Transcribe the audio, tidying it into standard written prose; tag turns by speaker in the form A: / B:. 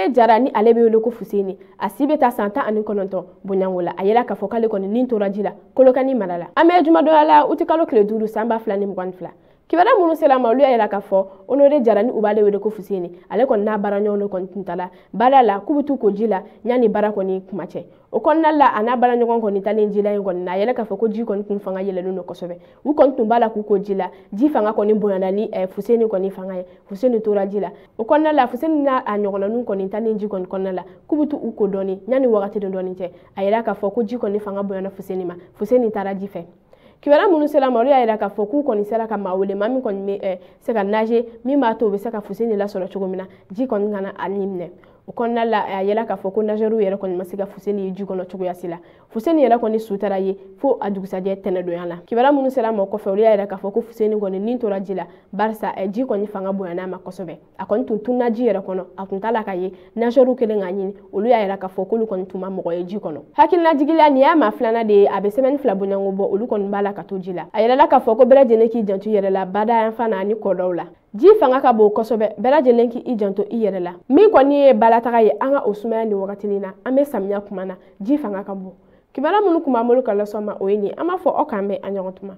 A: Onore Jara ni ale be wele ko Fuseni a si be ta san 19 bonyango la a yela k'a fɔ k'ale kɔni nin tora ji la Kolokani mara la. An bɛ jumadonya la u tɛ kalo tile 5 san 2022 kibaruya minnu sera ma olu y'a yira k'a fɔ Onore Jara ni u b'ale wele ko Fuseni ale kɔni n'a baaraɲɔgɔnw kɔni tun tala baara la k'u bɛ t'u ko ji la yanni baara kɔni kuma cɛ. O kɔnɔna la a n'a baaraɲɔgɔn kɔni talen ji la in kɔni na a yɛlɛ k'a fɔ ko ji kɔni kun fanga yɛlɛlen don kosɛbɛ u kɔni tun b'a la k'u ko ji la ji fanga kɔni bonyana ni Fuseni kɔni fanga ye Fuseni tora ji la o kɔnɔna la Fuseni n'a a ɲɔgɔnnaninw kɔni talen ji kɔni kɔnɔna la k'u bɛ t'u ko dɔɔni yanni wagati dɔɔni cɛ a yɛlɛ k'a fɔ ko ji kɔni fanga bonyana Fuseni ma Fuseni taara ji fɛ. Kibaruya minnu sera ma olu y'a yira k'a fɔ k'u kɔni sera ka maa wele maa min kɔni bɛ se ka nager min b'a to u bɛ se ka Fuseni lasɔrɔ cogo min na ji kɔni kana a ni minɛ o kɔnɔna la a yɛlɛ k'a fɔ ko nageurs yɛrɛ kɔni ma se ka Fuseni ye ji kɔnɔ cogoya si la Fuseni yɛrɛ kɔni su taara ye fo a dugusajɛ tɛnɛdonya la. Kibaruya minnu sera ma o kɔfɛ olu y'a yira k'a fɔ ko Fuseni kɔni nin tora ji la barisa ji kɔni fanga bonyana ma kosɛbɛ a kɔni tun tunna ji yɛrɛ kɔnɔ a tun t'a la ka ye nageurs kelen k'a ɲini olu y'a yira k'a fɔ k'olu kɔni tun ma mɔgɔ ye ji kɔnɔ. Hakilinajigiya nin y'a maa filanan de ye a bɛ semaine 2 bonyango bɔ olu kɔni b'a la ka to ji la a yɛlɛla k'a fɔ ko bɛɛ lajɛlen k'i janto i yɛrɛ la bada yan fan ani kɔdaw la ji fanga ka bon kosɛbɛ bɛɛ lajɛlen k'i janto i yɛrɛ la min kɔni ye balataga ye an ka o sumaya ni wagatinin na an bɛ samiya kuma na ji fanga ka bon kibaruya minnu kun b'an bolo ka lasɔn ma o ye nin an b'a fɔ aw k'an bɛn a ɲɔgɔn tuma.